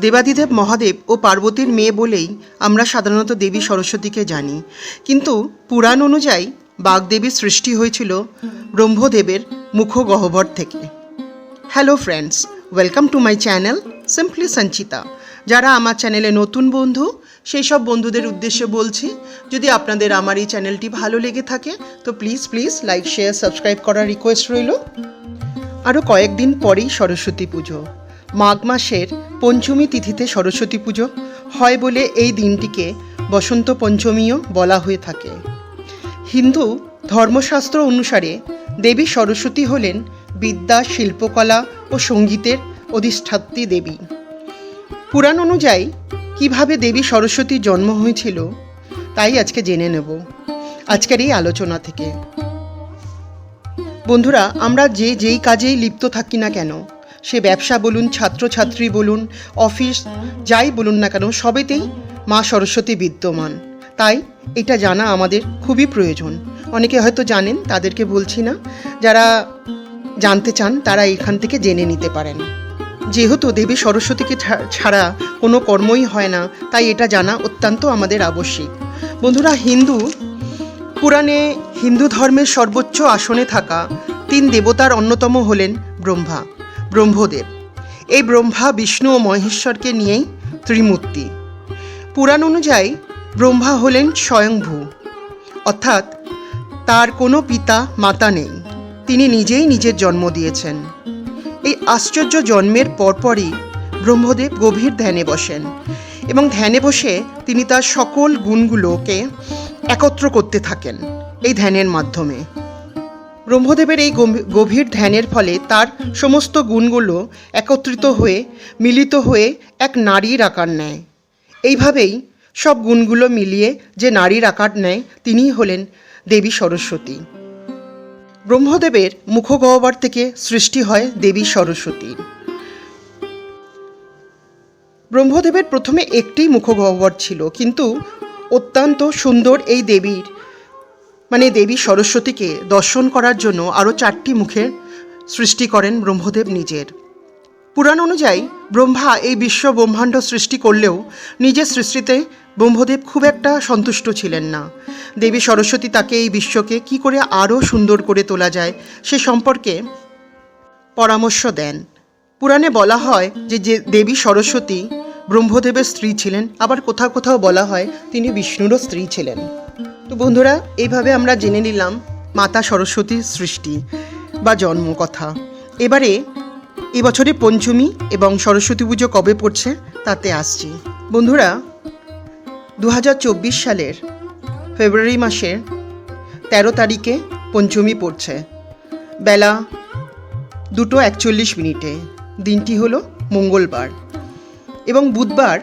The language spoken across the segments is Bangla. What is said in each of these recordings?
দেবাদিদেব মহাদেব ও পার্বতীর মেয়ে বলেই আমরা সাধারণত দেবী সরস্বতীকে জানি, কিন্তু পুরাণ অনুযায়ী বাগদেবীর সৃষ্টি হয়েছিল ব্রহ্মদেবের মুখগহ্বর থেকে। Hello friends, welcome to my channel simply Sanchita. যারা আমার চ্যানেলে নতুন বন্ধু, সেই সব বন্ধুদের উদ্দেশ্যে বলছি, যদি আপনাদের আমার এই চ্যানেলটি ভালো লেগে থাকে তো প্লিজ লাইক, শেয়ার, সাবস্ক্রাইব করার রিকোয়েস্ট রইল। আরও কয়েকদিন পরেই সরস্বতী পুজো। মাঘ মাসের পঞ্চমী তিথিতে সরস্বতী পুজো হয় বলে এই দিনটিকে বসন্ত পঞ্চমীও বলা হয়ে থাকে। হিন্দু ধর্মশাস্ত্র অনুসারে দেবী সরস্বতী হলেন বিদ্যা, শিল্পকলা ও সঙ্গীতের অধিষ্ঠাত্রী দেবী। পুরাণ অনুযায়ী কিভাবে দেবী সরস্বতীর জন্ম হয়েছিল তাই আজকে জেনে নেব আজকের এই আলোচনা থেকে। বন্ধুরা, আমরা যেই কাজেই লিপ্ত থাকি না কেন, সে ব্যবসা বলুন, ছাত্রছাত্রী বলুন, অফিস যাই বলুন না কেন, সবেতেই মা সরস্বতী বিদ্যমান। তাই এটা জানা আমাদের খুবই প্রয়োজন। অনেকে হয়তো জানেন, তাদেরকে বলছি না। যারা জানতে চান তারা এখান থেকে জেনে নিতে পারেন। যেহেতু দেবী সরস্বতীকে ছাড়া কোনো কর্মই হয় না, তাই এটা জানা অত্যন্ত আমাদের আবশ্যিক। বন্ধুরা, পুরাণে হিন্দু ধর্মের সর্বোচ্চ আসনে থাকা 3 দেবতার অন্যতম হলেন ব্রহ্মদেব। এই ব্রহ্মা, বিষ্ণু ও মহেশ্বরকে নিয়েই ত্রিমূর্তি। পুরাণ অনুযায়ী ব্রহ্মা হলেন স্বয়ংভূ, অর্থাৎ তার কোনো পিতা মাতা নেই, তিনি নিজেই নিজের জন্ম দিয়েছেন। এই আশ্চর্য জন্মের পরপরই ব্রহ্মদেব গভীর ধ্যানে বসেন এবং ধ্যানে বসে তিনি তার সকল গুণগুলোকে একত্র করতে থাকেন এই ধ্যানের মাধ্যমে। ব্রহ্মদেবের এই গভীর ধ্যানের ফলে তার সমস্ত গুণগুলো একত্রিত হয়ে মিলিত হয়ে এক নারীর আকার নেয়। এইভাবেই সব গুণগুলো মিলিয়ে যে নারীর আকার নেয় তিনিই হলেন দেবী সরস্বতী। ব্রহ্মদেবের মুখগহ্বর থেকে সৃষ্টি হয় দেবী সরস্বতীর। ব্রহ্মদেবের প্রথমে একটি মুখগহ্বর ছিল, কিন্তু অত্যন্ত সুন্দর এই দেবী সরস্বতীকে দর্শন করার জন্য আরও 4টি মুখের সৃষ্টি করেন ব্রহ্মদেব নিজের। পুরাণ অনুযায়ী ব্রহ্মা এই বিশ্ব ব্রহ্মাণ্ড সৃষ্টি করলেও নিজের সৃষ্টিতে ব্রহ্মদেব খুব একটা সন্তুষ্ট ছিলেন না। দেবী সরস্বতী তাকে এই বিশ্বকে কি করে আরও সুন্দর করে তোলা যায় সে সম্পর্কে পরামর্শ দেন। পুরাণে বলা হয় যে দেবী সরস্বতী ব্রহ্মদেবের স্ত্রী ছিলেন, আবার কোথাও কোথাও বলা হয় তিনি বিষ্ণুরও স্ত্রী ছিলেন। তো বন্ধুরা, এইভাবে আমরা জেনে নিলাম মাতা সরস্বতীর সৃষ্টি বা জন্ম কথা। এবারে এবছরে পঞ্চমী এবং সরস্বতী পুজো কবে পড়ছে তাতে আসছি। বন্ধুরা, 2024 সালের ফেব্রুয়ারি মাসের 13 তারিখে পঞ্চমী পড়ছে, বেলা 2:41। দিনটি হলো মঙ্গলবার এবং বুধবার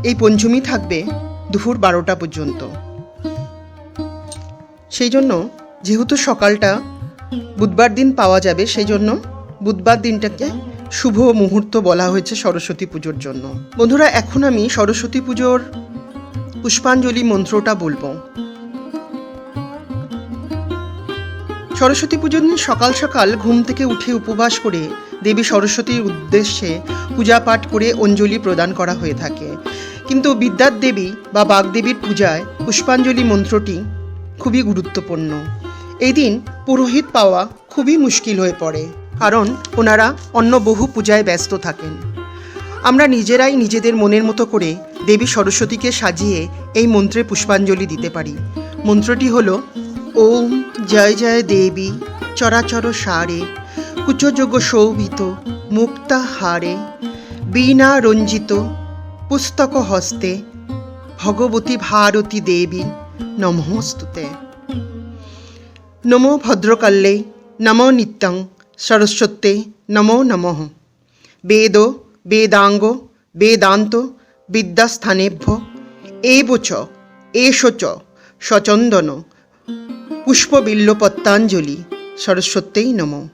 এই পঞ্চমী থাকবে দুপুর 12টা পর্যন্ত। সেই জন্য যেহেতু সকালটা বুধবার দিন পাওয়া যাবে, সেই জন্য বুধবার দিনটাকে শুভ মুহূর্ত বলা হয়েছে সরস্বতী পুজোর জন্য। বন্ধুরা, এখন আমি সরস্বতী পুজোর পুষ্পাঞ্জলি মন্ত্রটা বলবো। সরস্বতী পুজোর দিন সকাল সকাল ঘুম থেকে উঠে উপবাস করে দেবী সরস্বতীর উদ্দেশ্যে পূজা পাঠ করে অঞ্জলি প্রদান করা হয়ে থাকে। কিন্তু বিদ্যার দেবী বা বাগদেবীর পূজায় পুষ্পাঞ্জলি মন্ত্রটি খুবই গুরুত্বপূর্ণ। এই দিন পুরোহিত পাওয়া খুবই মুশকিল হয়ে পড়ে, কারণ ওনারা অন্য বহু পূজায় ব্যস্ত থাকেন। আমরা নিজেরাই নিজেদের মনের মতো করে দেবী সরস্বতীকে সাজিয়ে এই মন্ত্রে পুষ্পাঞ্জলি দিতে পারি। মন্ত্রটি হলো ওম জয় জয় দেবী চরাচর সারে কুচযোগ শোভিত মুক্তা হারে বীণা রঞ্জিত পুস্তক হস্তে ভগবতী ভারতী দেবী নমস্তুতে। নমো ভদ্রকাল্যে নমো নিত্যং সরস্বত্যে নমো নমঃ। বেদ বেদাঙ্গ বেদান্ত বিদ্যাস্থানেভ্য এবচ এষ সচন্দন পুষ্পবিল্লপত্রাঞ্জলি সরস্বত্যেই নমঃ।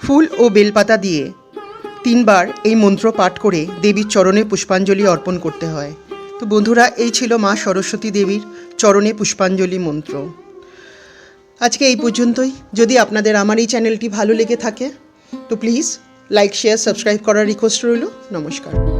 ফুল ও বেলপাতা দিয়ে 3 বার এই মন্ত্র পাঠ করে দেবীর চরণে পুষ্পাঞ্জলি অর্পণ করতে হয়। তো বন্ধুরা, এই ছিল মা সরস্বতী দেবীর চরণে পুষ্পাঞ্জলি মন্ত্র। আজকে এই পর্যন্তই। যদি আপনাদের আমার এই চ্যানেলটি ভালো লেগে থাকে তো প্লিজ লাইক শেয়ার সাবস্ক্রাইব করার রিকোয়েস্ট রইল। নমস্কার।